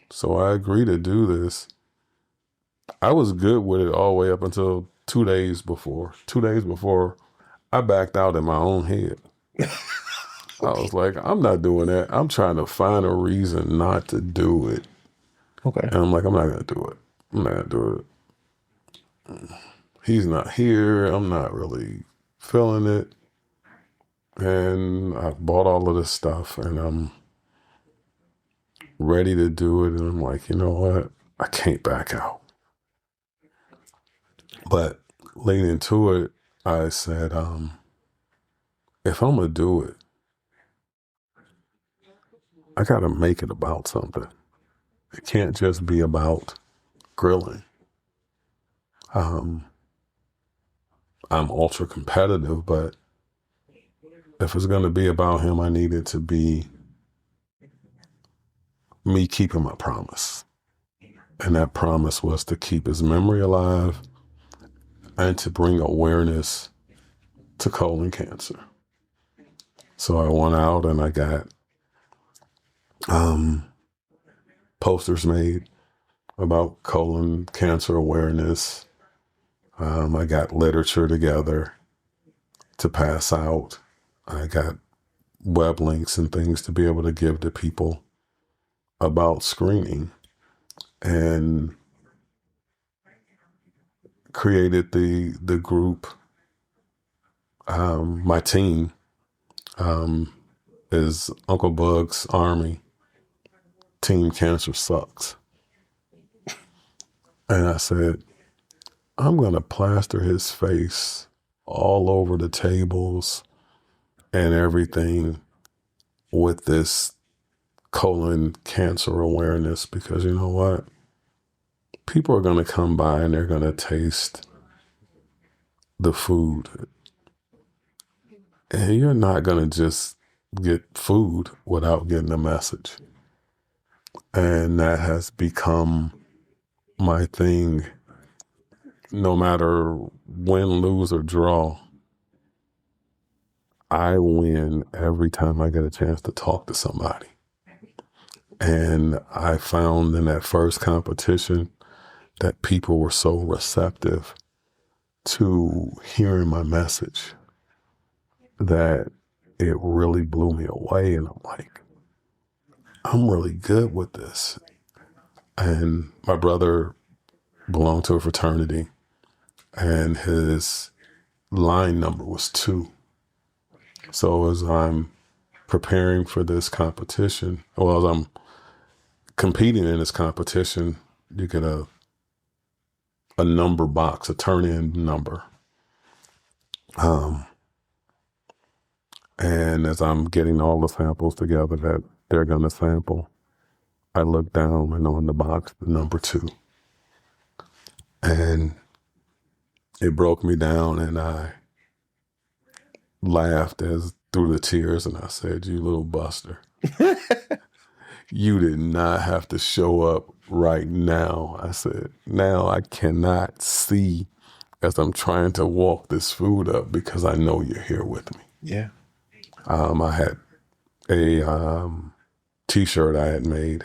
So I agree to do this. I was good with it all the way up until 2 days before. 2 days before, I backed out in my own head. I was like, I'm not doing that. I'm trying to find a reason not to do it. Okay. And I'm like, I'm not going to do it. I'm not going to do it. He's not here. I'm not really feeling it. And I bought all of this stuff and I'm ready to do it. And I'm like, you know what? I can't back out. But leading into it, I said, if I'm going to do it, I got to make it about something. It can't just be about grilling. I'm ultra competitive, but if it's going to be about him, I need it to be me keeping my promise. And that promise was to keep his memory alive and to bring awareness to colon cancer. So I went out and I got posters made about colon cancer awareness. I got literature together to pass out. I got web links and things to be able to give to people about screening, and created the group. My team is Uncle Bug's Army. Team Cancer Sucks. And I said, I'm going to plaster his face all over the tables and everything with this colon cancer awareness, because you know what? People are going to come by and they're going to taste the food. And you're not going to just get food without getting a message. And that has become my thing. No matter win, lose, or draw, I win every time I get a chance to talk to somebody. And I found in that first competition that people were so receptive to hearing my message that it really blew me away. And I'm like, I'm really good with this. And my brother belonged to a fraternity, and his line number was 2. So as I'm preparing for this competition, well, as I'm competing in this competition, you get a number box, a turn-in number. And as I'm getting all the samples together that they're going to sample, I look down and on the box, the number 2. And it broke me down, and I laughed as through the tears, and I said, you little buster. You did not have to show up right now. I said, now I cannot see as I'm trying to walk this food up because I know you're here with me. Yeah. I had a T-shirt I had made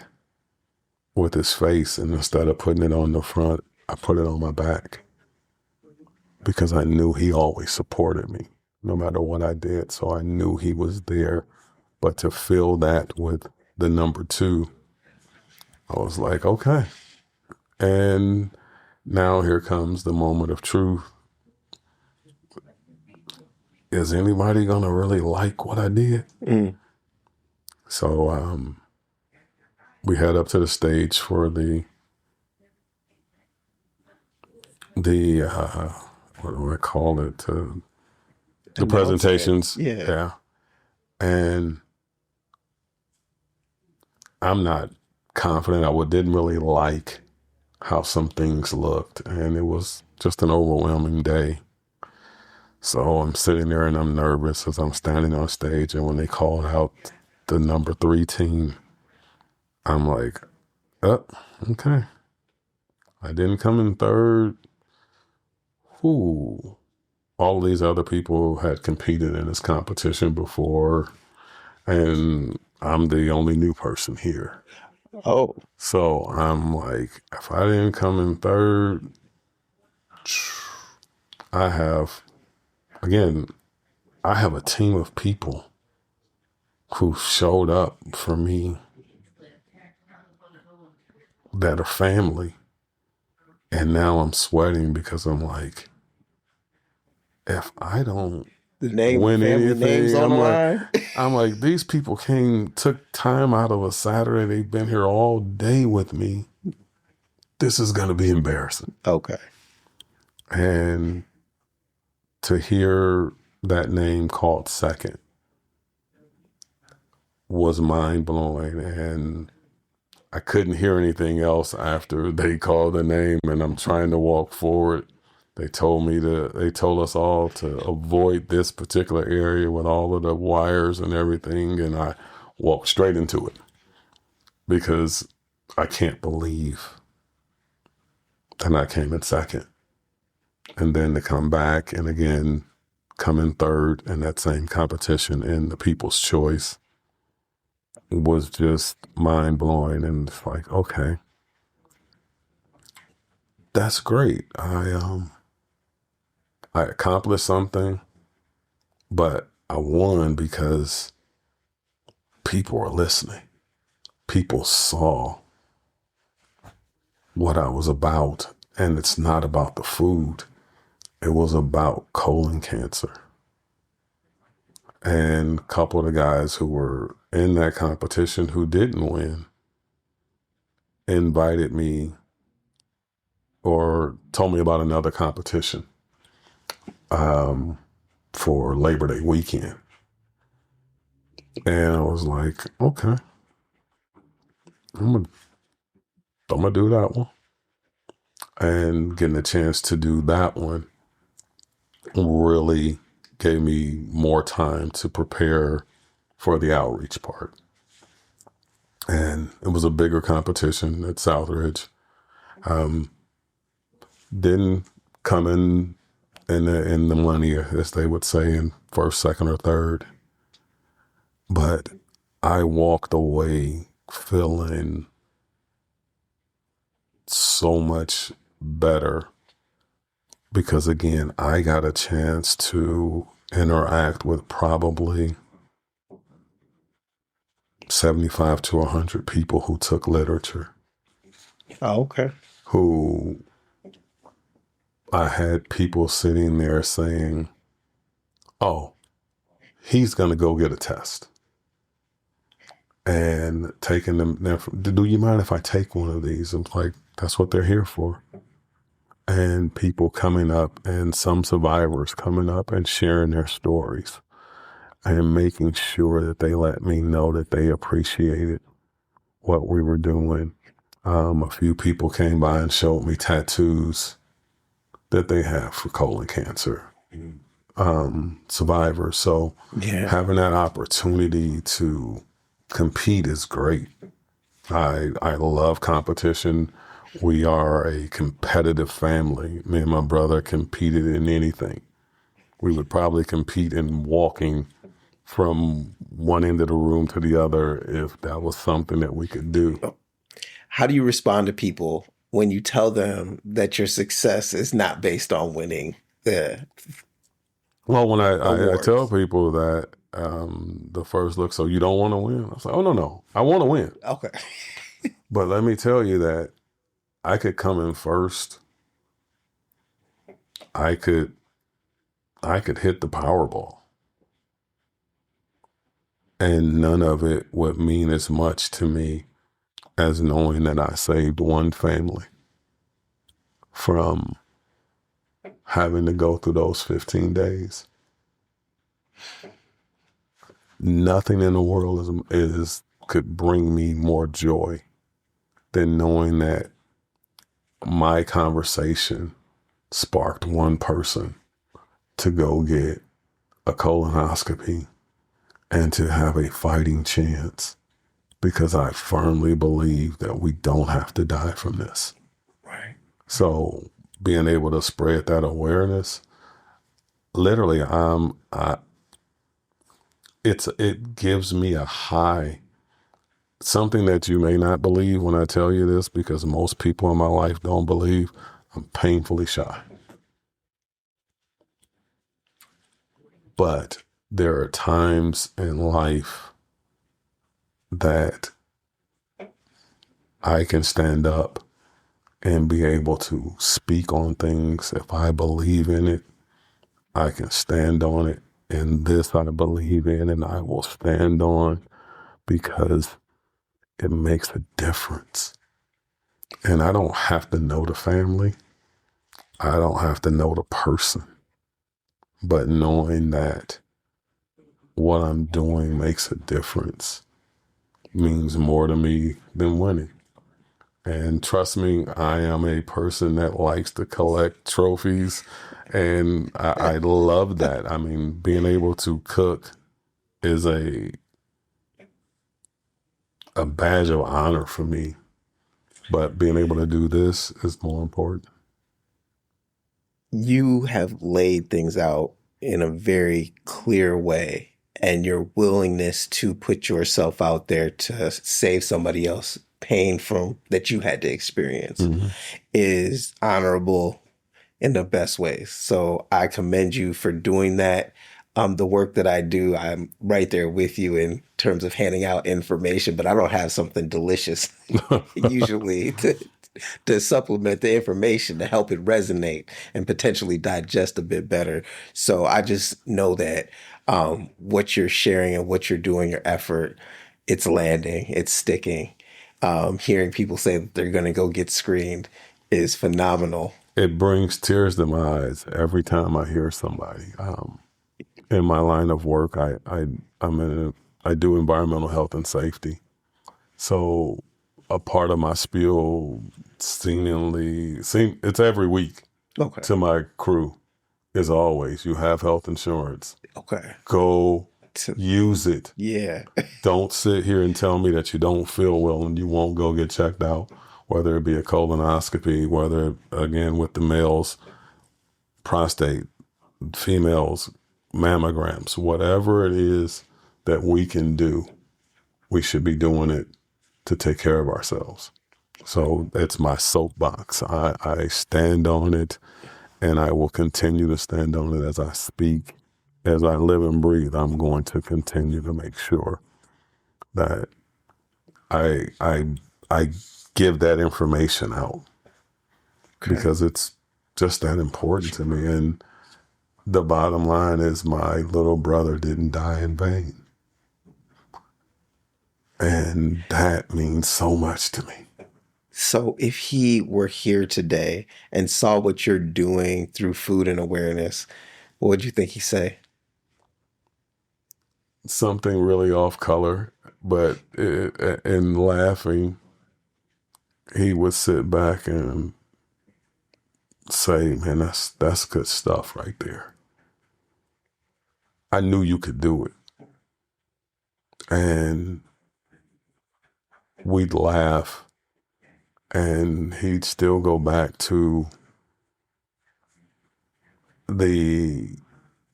with his face, and instead of putting it on the front, I put it on my back because I knew he always supported me no matter what I did. So I knew he was there. But to fill that with the number 2, I was like, okay. And now here comes the moment of truth. Is anybody going to really like what I did? So we head up to the stage for the what do I call it? The Announcement. presentations. Yeah. And I'm not confident. Didn't really like how some things looked. And it was just an overwhelming day. So I'm sitting there and I'm nervous as I'm standing on stage. And when they called out the number 3 team, I'm like, oh, okay. I didn't come in third. Ooh. All these other people had competed in this competition before, and I'm the only new person here. Oh. So I'm like, if I didn't come in third, I have a team of people who showed up for me that are family. And now I'm sweating because I'm like, if I don't win anything, I'm like, these people took time out of a Saturday. They've been here all day with me. This is going to be embarrassing. Okay. And to hear that name called second was mind blowing. And I couldn't hear anything else after they called the name, and I'm trying to walk forward. They told us all to avoid this particular area with all of the wires and everything. And I walked straight into it because I can't believe that I came in second. And then to come back and again, come in third in that same competition in the People's Choice was just mind blowing. And it's like, okay, that's great. I accomplished something, but I won because people were listening. People saw what I was about, and it's not about the food. It was about colon cancer. And a couple of the guys who were in that competition who didn't win invited me or told me about another competition for Labor Day weekend. And I was like, okay, I'm gonna do that one. And getting a chance to do that one really gave me more time to prepare for the outreach part. And it was a bigger competition at Southridge. Didn't come in the money, as they would say, in first, second, or third. But I walked away feeling so much better because, again, I got a chance to interact with probably 75 to 100 people who took literature. Oh, okay. Who I had people sitting there saying, oh, he's going to go get a test. And taking them there, do you mind if I take one of these? I'm like, that's what they're here for. And people coming up and some survivors coming up and sharing their stories and making sure that they let me know that they appreciated what we were doing. A few people came by and showed me tattoos that they have for colon cancer survivors. So having that opportunity to compete is great. I love competition. We are a competitive family. Me and my brother competed in anything. We would probably compete in walking from one end of the room to the other if that was something that we could do. How do you respond to people when you tell them that your success is not based on winning the Well, when I tell people that the first look, so you don't want to win? I was like, oh, no, I want to win. Okay. But let me tell you that I could come in first. I could hit the Powerball. And none of it would mean as much to me as knowing that I saved one family from having to go through those 15 days, nothing in the world could bring me more joy than knowing that my conversation sparked one person to go get a colonoscopy and to have a fighting chance, because I firmly believe that we don't have to die from this. Right. So being able to spread that awareness, literally, it gives me a high, something that you may not believe when I tell you this, because most people in my life don't believe. I'm painfully shy. But there are times in life that I can stand up and be able to speak on things. If I believe in it, I can stand on it. And this I believe in, and I will stand on, because it makes a difference. And I don't have to know the family. I don't have to know the person. But knowing that what I'm doing makes a difference means more to me than winning. And trust me, I am a person that likes to collect trophies, and I love that. I mean, being able to cook is a badge of honor for me, but being able to do this is more important. You have laid things out in a very clear way, and your willingness to put yourself out there to save somebody else pain from that you had to experience is honorable in the best ways. So I commend you for doing that. The work that I do, I'm right there with you in terms of handing out information, but I don't have something delicious usually to supplement the information to help it resonate and potentially digest a bit better. So I just know that what you're sharing and what you're doing, your effort, it's landing, it's sticking. Hearing people say that they're going to go get screened is phenomenal. It brings tears to my eyes every time I hear somebody. In my line of work, I do environmental health and safety. So a part of my spiel it's every week to my crew is always, you have health insurance. Okay. Go use it. Yeah. Don't sit here and tell me that you don't feel well and you won't go get checked out, whether it be a colonoscopy, whether, again, with the males, prostate, females, mammograms, whatever it is that we can do, we should be doing it to take care of ourselves. So it's my soapbox. I stand on it, and I will continue to stand on it as I speak. As I live and breathe, I'm going to continue to make sure that I give that information out, because it's just that important to me. And the bottom line is, my little brother didn't die in vain. And that means so much to me. So if he were here today and saw what you're doing through food and awareness, what would you think he'd say? Something really off color, but in laughing, he would sit back and say, man, that's good stuff right there. I knew you could do it. And we'd laugh, and he'd still go back to the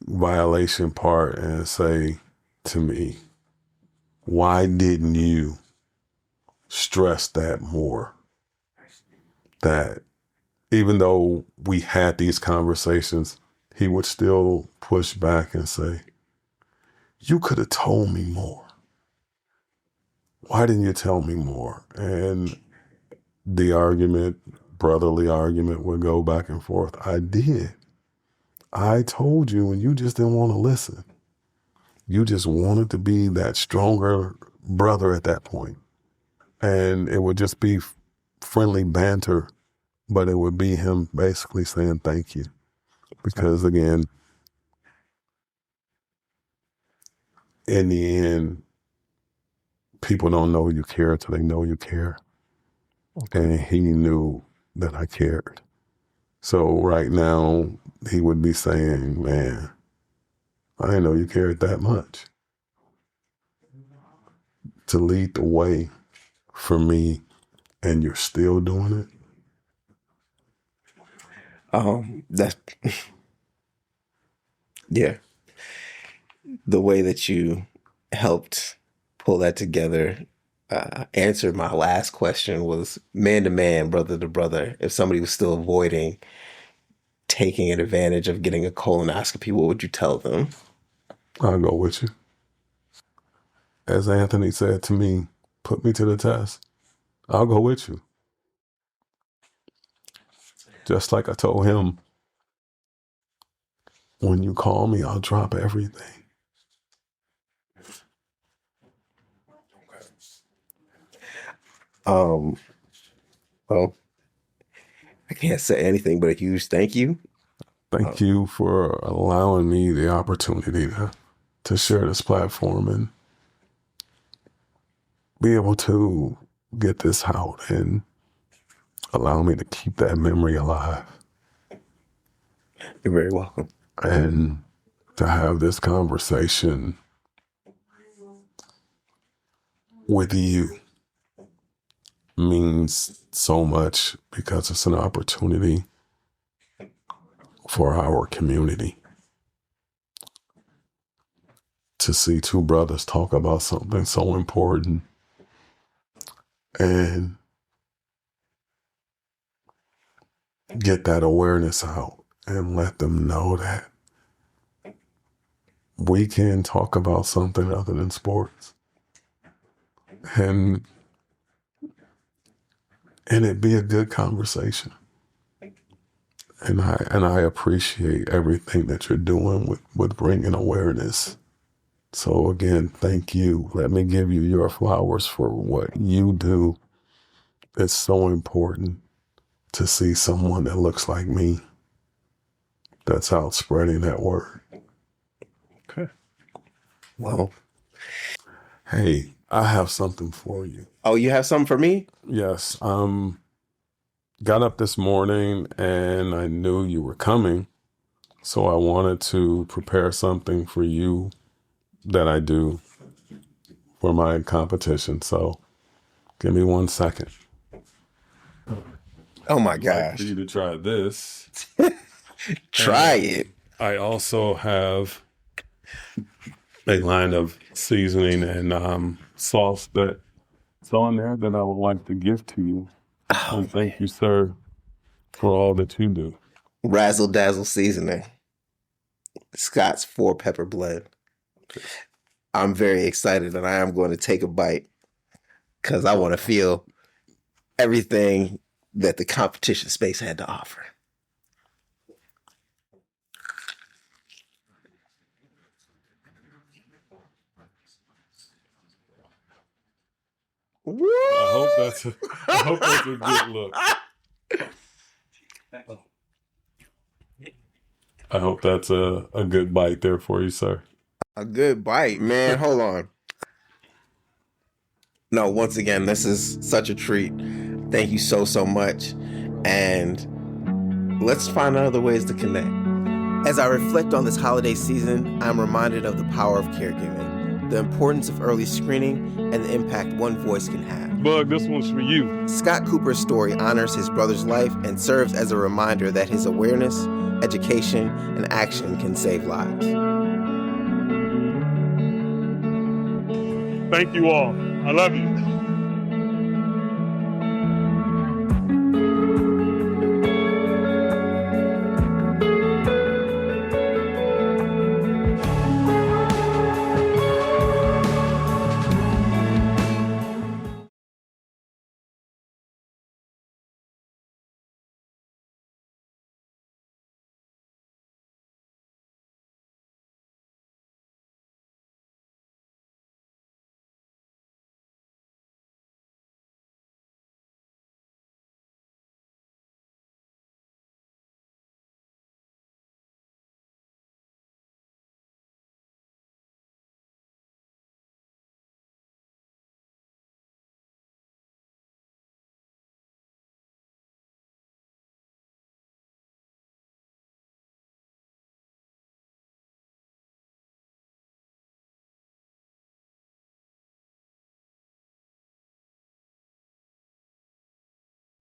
violation part and say to me, why didn't you stress that more? That even though we had these conversations, he would still push back and say, you could have told me more. Why didn't you tell me more? And the argument, brotherly argument, would go back and forth. I did. I told you, and you just didn't want to listen. You just wanted to be that stronger brother at that point. And it would just be friendly banter, but it would be him basically saying thank you. Because again, in the end, people don't know you care until they know you care. And he knew that I cared. So right now, he would be saying, man, I didn't know you cared that much. To lead the way for me, and you're still doing it? That, yeah. The way that you helped pull that together, answered my last question was man to man, brother to brother. If somebody was still avoiding taking advantage of getting a colonoscopy, what would you tell them? I'll go with you. As Anthony said to me, put me to the test. I'll go with you. Just like I told him, when you call me, I'll drop everything. Well, I can't say anything but a huge thank you. Thank you for allowing me the opportunity to share this platform and be able to get this out and allow me to keep that memory alive. You're very welcome. And to have this conversation with you means so much because it's an opportunity for our community to see two brothers talk about something so important and get that awareness out and let them know that we can talk about something other than sports. And it be a good conversation. And I appreciate everything that you're doing with bringing awareness. So again, thank you. Let me give you your flowers for what you do. It's so important to see someone that looks like me that's out spreading that word. Okay. Well. Hey, I have something for you. Oh, you have something for me? Yes. Got up this morning and I knew you were coming. So I wanted to prepare something for you that I do for my competition. So give me 1 second. Oh my I'd like gosh. for you to try this. Try it. I also have a line of seasoning and sauce that's on there that I would like to give to you. And thank you, sir, for all that you do. Razzle Dazzle seasoning. Scott's 4-pepper blend. I'm very excited and I am going to take a bite because I want to feel everything that the competition space had to offer. I hope that's a good look. I hope that's a good bite there for you, sir. A good bite, man. Hold on. No, once again, this is such a treat. Thank you so much. And let's find other ways to connect. As I reflect on this holiday season, I'm reminded of the power of caregiving, the importance of early screening, and the impact one voice can have. Bug, this one's for you. Scott Cooper's story honors his brother's life and serves as a reminder that his awareness, education, and action can save lives. Thank you all. I love you.